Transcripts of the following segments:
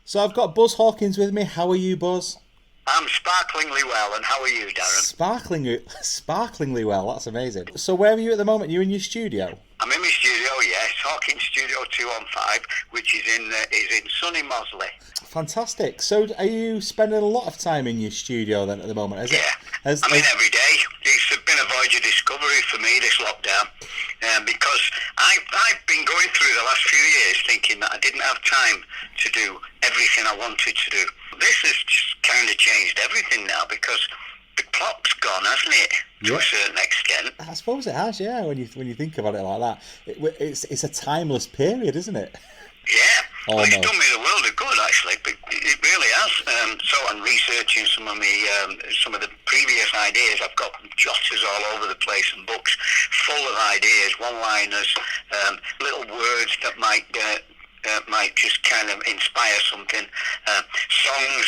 So I've got Buzz Hawkins with me. How are you, Buzz? I'm sparklingly well, and how are you, Darren? Sparklingly well. That's amazing. So where are you at the moment? You in your studio? I'm in my studio, yes, Hawkins Studio 215, which is in sunny Mosley. Fantastic. So are you spending a lot of time in your studio then at the moment? Yeah, I'm in every day. It's been a voyage of discovery for me, this lockdown, because I've been going through the last few years thinking that I didn't have time to do everything I wanted to do. This has just kind of changed everything now because the clock's gone, hasn't it? To a certain extent. I suppose it has, yeah. When you think about it like that, it's a timeless period, isn't it? Yeah, well, it's done me the world of good, actually. But it really has. So I'm researching some of the previous ideas. I've got jotters all over the place and books full of ideas, one-liners, little words that might just kind of inspire something, songs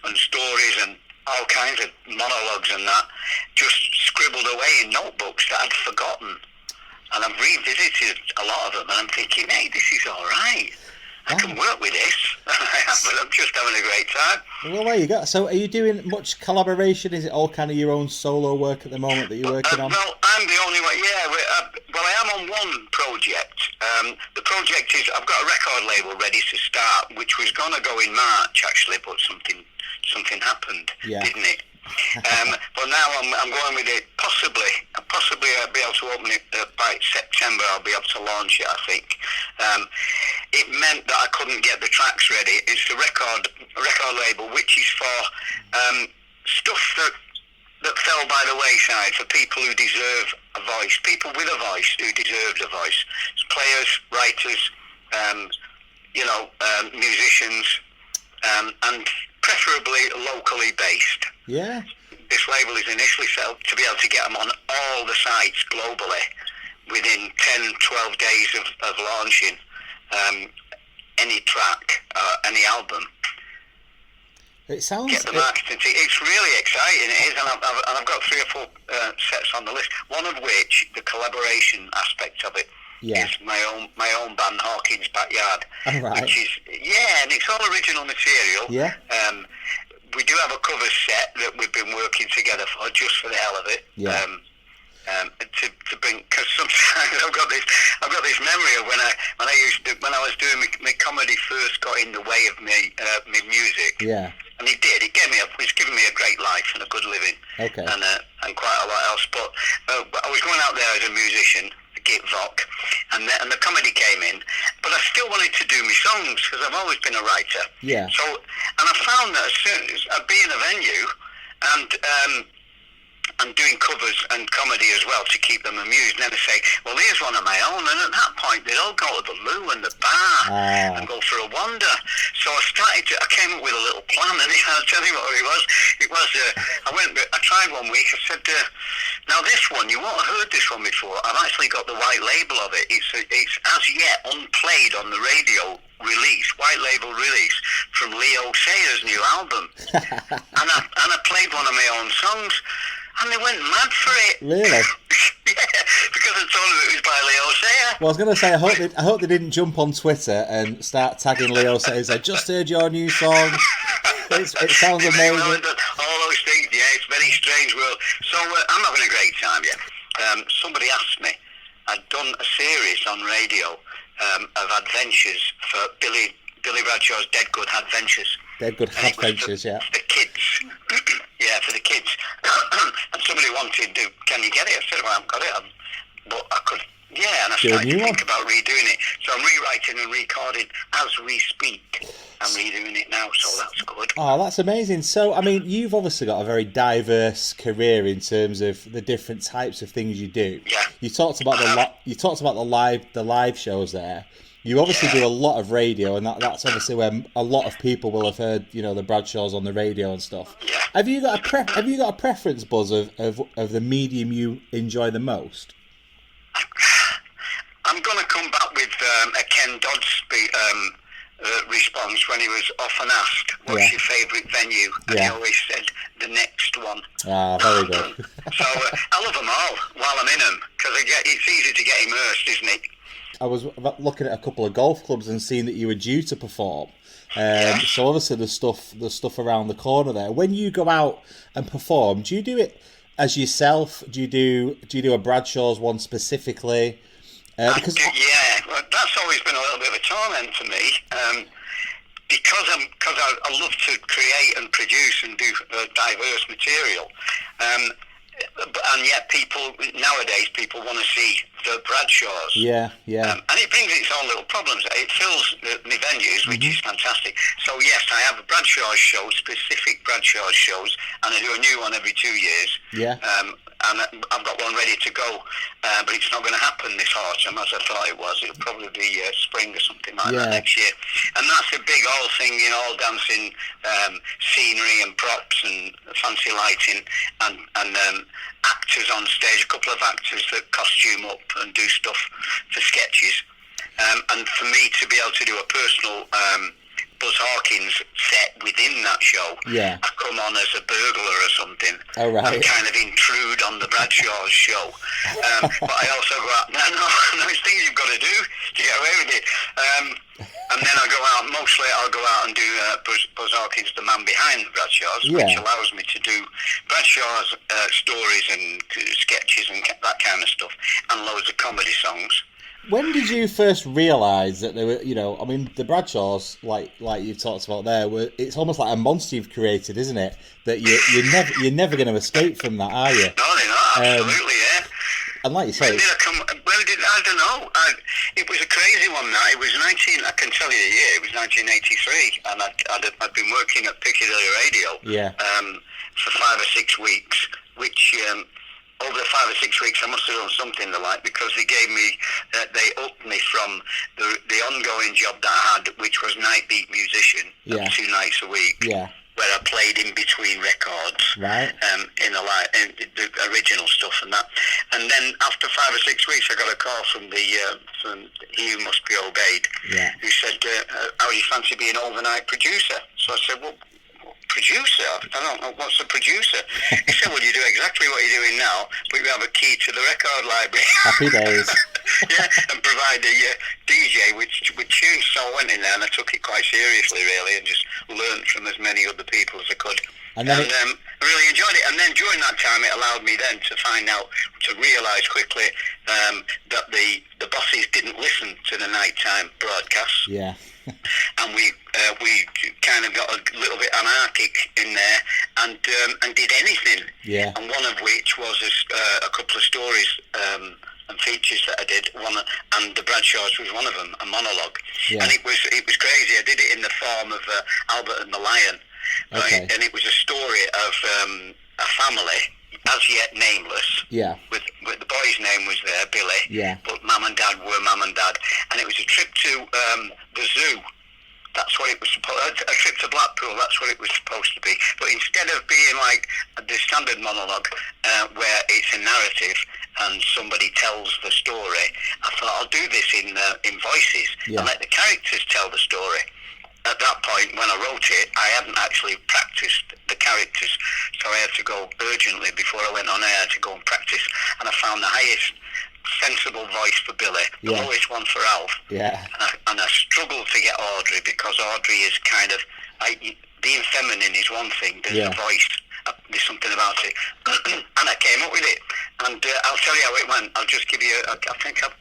and stories and all kinds of monologues and that, just scribbled away in notebooks that I'd forgotten. And I've revisited a lot of them, and I'm thinking, hey, this is all right. I can work with this, but I'm just having a great time. Well, there you go. So are you doing much collaboration? Is it all kind of your own solo work at the moment that you're working on? Well, I'm the only one, yeah. Well, I am on one project. The project is, I've got a record label ready to start, which was going to go in March, actually, but something happened, didn't it? But now I'm going with it. Possibly I'll be able to open it by September. I'll be able to launch it, I think. It meant that I couldn't get the tracks ready. It's a record label which is for stuff that fell by the wayside, for people who deserve a voice, people with a voice who deserved a voice. It's players, writers, musicians, and preferably locally based. Yeah. This label is initially set up to be able to get them on all the sites globally within 10, 12 days of launching any track, any album. It sounds... Get the marketing. It's really exciting, it is, and I've got 3 or 4 sets on the list, one of which, the collaboration aspect of it, is my own band, Hawkins Backyard. Oh, right. Which is, and it's all original material. Yeah. We do have a cover set that we've been working together for, just for the hell of it. Yeah. To bring, because sometimes I've got this memory of when I was doing my comedy first got in the way of me music. Yeah. And it did. It's given me a great life and a good living. Okay. And quite a lot else. But I was going out there as a musician, a git voc, and the comedy came in. But I still wanted to do my songs because I've always been a writer. Yeah. So, and I found that as soon as I'd be in a venue and doing covers and comedy as well to keep them amused. And then they say, well, here's one of my own. And at that point, they'd all go to the loo and the bar and go for a wander. So I came up with a little plan, and I'll tell you what it was. I tried one week. I said, now this one, you won't have heard this one before. I've actually got the white label of it. It's as yet unplayed on the radio release, white label release from Leo Sayers' new album. and I played one of my own songs. And they went mad for it. Really? Yeah, because I told them it was by Leo Sayer. Well, I was going to say, I hope they didn't jump on Twitter and start tagging Leo Sayers. I just heard your new song. It sounds amazing. All those things, yeah, it's a very strange world. So I'm having a great time, yeah. Somebody asked me, I'd done a series on radio of adventures for Billy Bradshaw's Dead Good Adventures. Dead Good Adventures, yeah. The kids. Yeah, for the kids. And somebody wanted to, can you get it? I said, well, I haven't got it. But I could, and I started to think about redoing it. So I'm rewriting and recording as we speak. I'm redoing it now, so that's good. Oh, that's amazing. So, I mean, you've obviously got a very diverse career in terms of the different types of things you do. Yeah. You talked about the live shows there. You obviously do a lot of radio, and that's obviously where a lot of people will have heard, the Bradshaws on the radio and stuff. Yeah. Have you got a preference, Buzz, of the medium you enjoy the most? I'm going to come back with a Ken Dodd's response when he was often asked, what's your favourite venue? And he always said, the next one. Ah, very good. So I love them all while I'm in them, because it's easy to get immersed, isn't it? I was looking at a couple of golf clubs and seeing that you were due to perform. So obviously there's stuff around the corner there. When you go out and perform, do you do it as yourself? Do you do a Bradshaw's one specifically? Well, that's always been a little bit of a torment to me. Because I love to create and produce and do diverse material, and yet nowadays people want to see the Bradshaws. Yeah. And it brings its own little problems. It fills the venues, which is fantastic. So yes, I have a Bradshaw show, specific Bradshaw shows, and I do a new one every 2 years. Yeah. And I've got one ready to go, but it's not going to happen this autumn as I thought it was. It'll probably be spring or something like that next year. And that's a big all thing, all dancing, scenery and props and fancy lighting and actors on stage, a couple of actors that costume up and do stuff for sketches. And for me to be able to do a personal Buzz Hawkins set within that show, I come on as a burglar or something. Oh, right. And kind of intrude on the Bradshaw's show. But I also go out, no, it's things you've got to do to get away with it. And then I go out, mostly I'll go out and do Buzz Hawkins, the man behind the Bradshaws, which allows me to do Bradshaw's stories and sketches and that kind of stuff, and loads of comedy songs. When did you first realise that they were, the Bradshaws, like you've talked about there, it's almost like a monster you've created, isn't it? That you're never going to escape from that, are you? No, they're not. Absolutely, yeah. And like you say, I don't know. It was a crazy one. That it was I can tell you the year. It was 1983, and I'd been working at Piccadilly Radio. For 5 or 6 weeks, which. Over the 5 or 6 weeks, I must have done something the like, because they upped me from the ongoing job that I had, which was night beat musician, 2 nights a week, where I played in between records, right, in the original stuff and that. And then after 5 or 6 weeks, I got a call from from He Who Must Be Obeyed, who said, "How do you fancy being an overnight producer?" So I said, "Well, producer? I don't know, what's a producer?" He said, "Well, you do exactly what you're doing now, but you have a key to the record library." Happy days. And provide a DJ with tunes. So I went in there and I took it quite seriously, really, and just learned from as many other people as I could. And I really enjoyed it. And then during that time, it allowed me then to realise quickly that the bosses didn't listen to the nighttime broadcasts. Yeah. And we kind of got a little bit anarchic in there and did anything. Yeah. And one of which was a couple of stories and features that I did. And the Bradshaws was one of them, a monologue. Yeah. And it was crazy. I did it in the form of Albert and the Lion. Okay. Right? And it was a story of a family, as yet nameless. Yeah. With the boy's name was there, Billy. Yeah. But Mum and Dad were Mum and Dad, and it was a trip to the zoo. That's what it was supposed. A trip to Blackpool. That's what it was supposed to be. But instead of being like the standard monologue, where it's a narrative and somebody tells the story, I thought I'll do this in voices and let the characters tell the story. At that point, when I wrote it, I hadn't actually practiced the characters, so I had to go urgently before I went on air to go and practice, and I found the highest sensible voice for Billy, the lowest one for Alf, and I struggled to get Audrey, because Audrey is kind of, being feminine is one thing, there's a voice, there's something about it, and I came up with it, and I'll tell you how it went. I'll just give you, I think I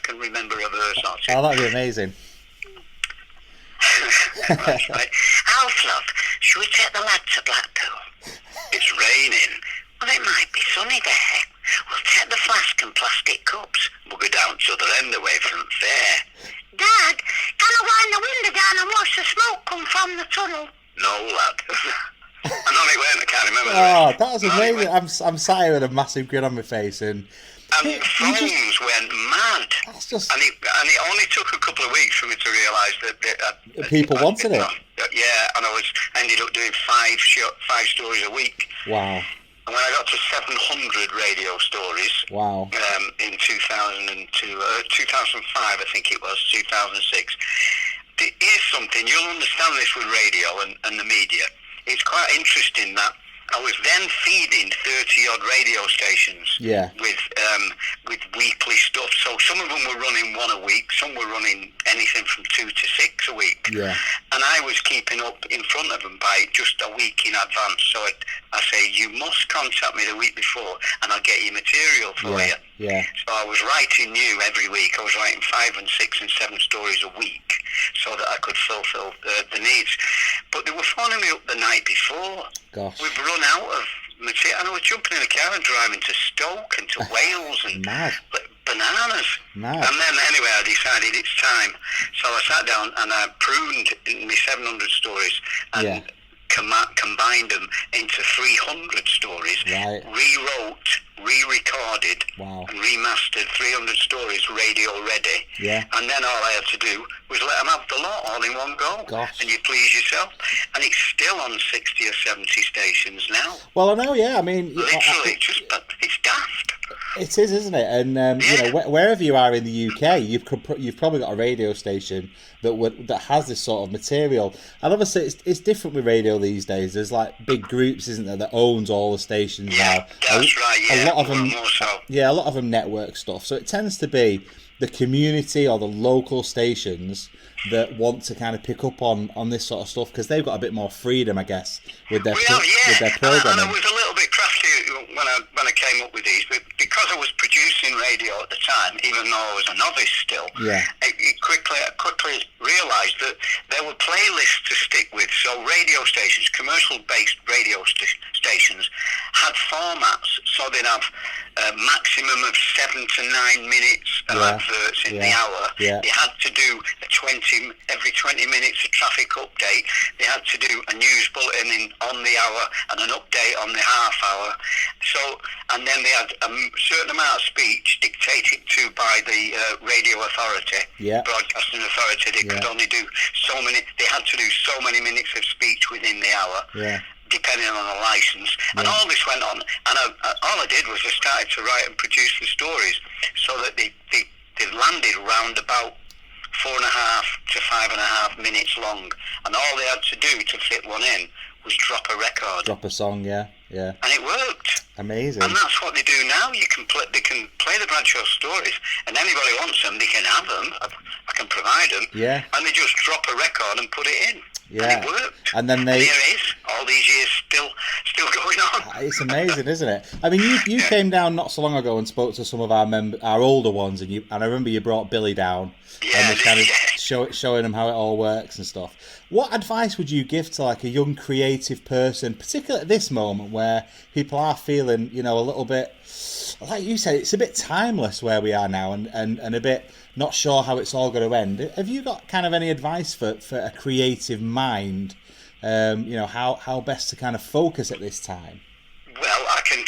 can remember a verse or two. Oh, that'd be amazing. That's right. Alf, love, should we take the lad to Blackpool? It's raining. Well, it might be sunny there. We'll take the flask and plastic cups. We'll go down to the other end away from the fair. Dad, can I wind the window down and watch the smoke come from the tunnel? No, lad. I know it went, I can't remember. Oh, that was amazing. I'm sat here with a massive grin on my face, and phones went mad. That's just... and it only took a couple of weeks for me to realise that people wanted it. Yeah, and I ended up doing 5 stories a week. Wow. And when I got to 700 radio stories, wow, in 2002, 2005, I think it was, 2006. Here's something, you'll understand this with radio and the media. It's quite interesting that I was then feeding 30-odd radio stations Yeah. with weekly stuff. So some of them were running one a week, some were running anything from 2 to 6 a week. Yeah. And I was keeping up in front of them by just a week in advance. So I say, you must contact me the week before and I'll get you material for you. Yeah. So I was writing new every week. I was writing 5 and 6 and 7 stories a week so that I could fulfill the needs. But they were phoning me up the night before. Gosh. We've run out of material. And I was jumping in a car and driving to Stoke and to Wales and Mad. bananas. Mad. And then anyway, I decided it's time. So I sat down and I pruned in my 700 stories and combined them into 300 stories. Right. Rewrote, re-recorded, Wow. and remastered 300 stories radio ready. Yeah. And then all I had to do was let them have the lot all in one go. Gosh. And you please yourself. And it's still on 60 or 70 stations now. Well, I know, yeah. I mean, Literally, it's daft. it is, isn't it? And you know, wherever you are in the UK, you've probably got a radio station that has this sort of material. And obviously, it's different with radio these days. There's like big groups, isn't there, that owns all the stations now. That's right. Yeah, a lot of them, more so. yeah, a lot of them network stuff. So it tends to be the community or the local stations that want to kind of pick up on this sort of stuff because they've got a bit more freedom, I guess, with their with their programming. And I was a little bit crafty when I came up with these, but because I was producing radio at the time, even though I was a novice still, I quickly realised that there were playlists to stick with. So radio stations, commercial-based radio stations, had formats. So they'd have a maximum of 7 to 9 minutes of adverts in the hour. Yeah. They had to do every 20 minutes a traffic update. They had to do a news bulletin on the hour and an update on the half hour. So, and then they had a certain amount of speech dictated to by the radio authority, broadcasting authority. They could only do so many. They had to do so many minutes of speech within the hour. Yeah. Depending on the license, and all this went on, and all I did was I started to write and produce the stories, so that they landed round about 4.5 to 5.5 minutes long, and all they had to do to fit one in was drop a record, drop a song, and it worked. Amazing. And that's what they do now. They can play the Bradshaw stories, and anybody wants them, they can have them. I can provide them. Yeah. And they just drop a record and put it in. Yeah. And it worked. And then here it is, all these years still going on. It's amazing, isn't it? I mean, you came down not so long ago and spoke to some of our older ones, and I remember you brought Billy down and was kind of showing them how it all works and stuff. What advice would you give to like a young creative person, particularly at this moment where people are feeling, you know, a little bit, like you said, it's a bit timeless where we are now, and a bit not sure how it's all going to end. Have you got kind of any advice for a creative mind? You know, how best to kind of focus at this time? Well, I can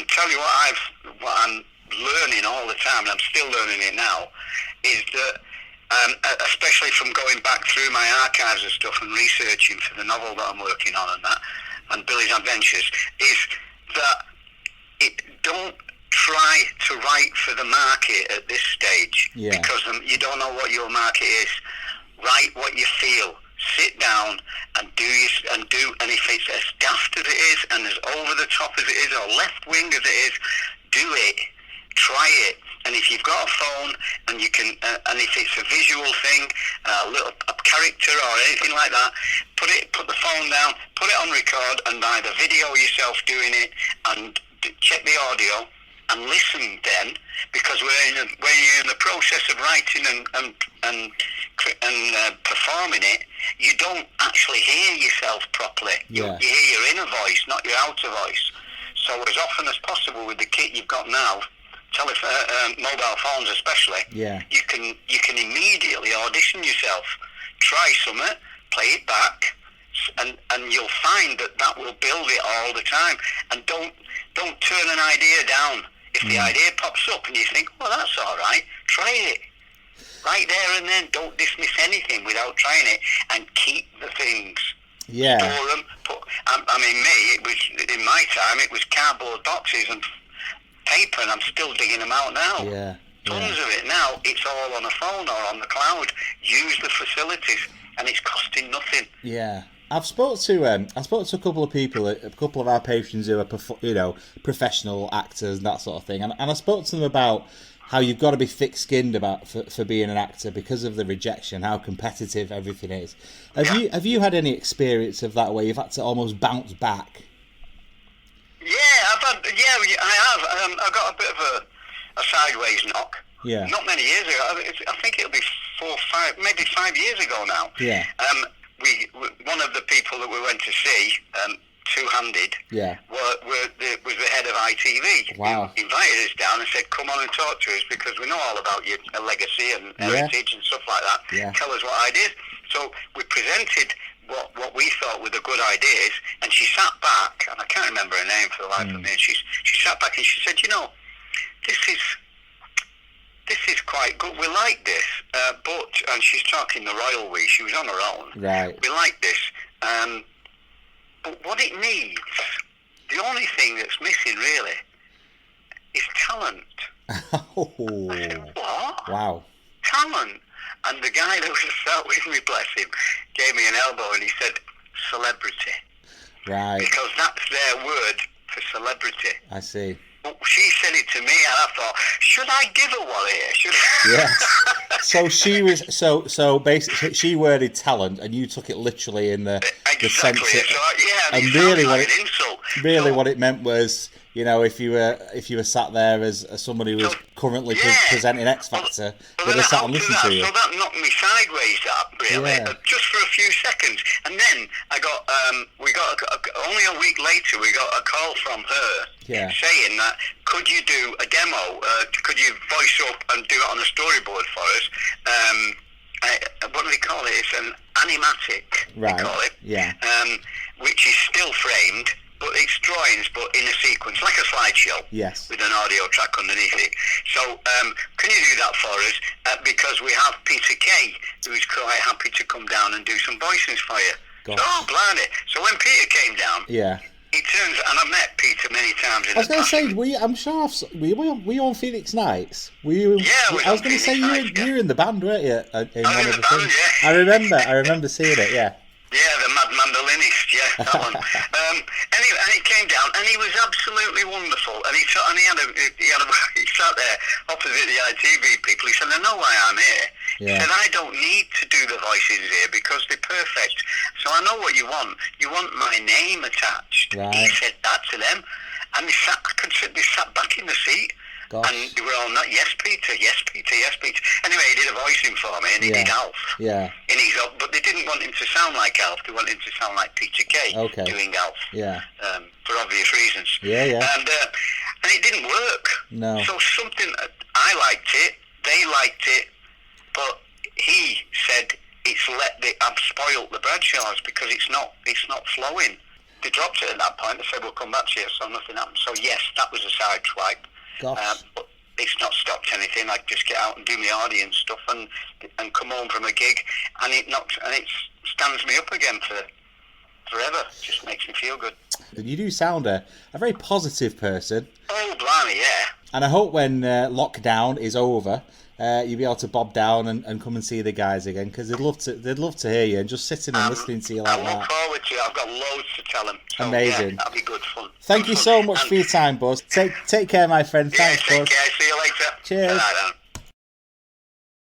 tell you what I'm learning all the time, and I'm still learning it now, is that especially from going back through my archives and stuff and researching for the novel that I'm working on and Billy's Adventures, is that don't try to write for the market at this stage, because you don't know what your market is. Write what you feel. Sit down and do, and if it's as daft as it is and as over the top as it is or left wing as it is, do it. Try it. And if you've got a phone and you can, and if it's a visual thing, a character or anything like that, put the phone down, put it on record, and either video yourself doing it and check the audio and listen then, because when you're in the process of writing and performing it, you don't actually hear yourself properly. You hear your inner voice, not your outer voice. So as often as possible with the kit you've got now, mobile phones especially, you can immediately audition yourself. Try something, play it back, and you'll find that will build it all the time. And don't turn an idea down. If the idea pops up and you think, well, that's all right, try it. Right there and then, don't dismiss anything without trying it, and keep the things. Yeah. Store them. I mean, it was, in my time, it was cardboard boxes and paper, and I'm still digging them out now. Yeah. Tons of it now. It's all on a phone or on the cloud. Use the facilities, and it's costing nothing. Yeah. I've spoke to a couple of people, a couple of our patrons who are professional actors and that sort of thing, and I spoke to them about how you've got to be thick-skinned for being an actor because of the rejection, how competitive everything is. Have you had any experience of that where you've had to almost bounce back? Yeah, I have. I got a bit of a sideways knock. Yeah. Not many years ago. I think it'll be maybe 5 years ago now. Yeah. One of the people that we went to see, two-handed, yeah, was the head of ITV. Wow. He invited us down and said, come on and talk to us because we know all about your legacy and heritage and stuff like that. Yeah. Tell us what ideas. So we presented what we thought were the good ideas, and she sat back, and I can't remember her name for the life of me, and she sat back and she said, this is quite good. We like this, and she's talking the royal we. She was on her own. Right. We like this, but what it needs, the only thing that's missing really, is talent. Oh. I said, what? Wow. Talent. And the guy that was sat with me, bless him, gave me an elbow and he said, celebrity. Right. Because that's their word for celebrity. I see. She said it to me, and I thought, should I give her one here? Should I? Yeah. So she was so basically she worded talent, and you took it literally in the sense. And really, insult. What it meant was, if you were sat there as somebody who was currently presenting X Factor, they'd have sat and listened to you. So that knocked me sideways up, really, just for a few seconds, and then I got only a week later we got a call from her. Yeah. Saying that, could you do a demo? Could you voice up and do it on a storyboard for us? What do they call it? It's an animatic, right. They call it. Yeah. Which is still framed, but it's drawings, but in a sequence, like a slideshow. Yes. With an audio track underneath it. So, can you do that for us? Because we have Peter Kay, who's quite happy to come down and do some voices for you. Gosh. So, blimey. So when Peter came down, yeah. it turns, and I've met Peter many times. I was going to say, I'm sure were you on Phoenix Nights? Were you? Yeah, I was going to say you were in the band, weren't you? I was in the band, yeah. I remember seeing it. Yeah. Yeah, the mad mandolinist, yeah, that one. Anyway, and he came down, and he was absolutely wonderful. And he sat there opposite the ITV people. He said, "I know why I'm here." Yeah. He said, "I don't need to do the voices here because they're perfect. So I know what you want. You want my name attached." Right. He said that to them, and they sat back in the seat. Gosh. And they were all not, yes, Peter, yes, Peter, yes, Peter. Anyway, he did a voicing for me, and he did Alf. Yeah. But they didn't want him to sound like Alf. They wanted him to sound like Peter Kay doing Alf. Yeah. For obvious reasons. Yeah, yeah. And it didn't work. No. So I liked it, they liked it, but he said I've spoilt the Bradshaws because it's not flowing. They dropped it at that point. They said, we'll come back to you, so nothing happened. So yes, that was a side swipe. But it's not stopped anything. I just get out and do my audience stuff and come home from a gig, and it stands me up again forever. It just makes me feel good. You do sound a very positive person. Oh, blimey, yeah. And I hope when lockdown is over, you'll be able to bob down and come and see the guys again, because they'd love to hear you and just sitting and listening to you like that. I look forward to it. I've got loads to tell them. So, amazing. Yeah, that'll be good fun. Thank you so much for your time, Buzz. Take care, my friend. Yeah, thanks, take Buzz. care. See you later. Cheers. Bye-bye.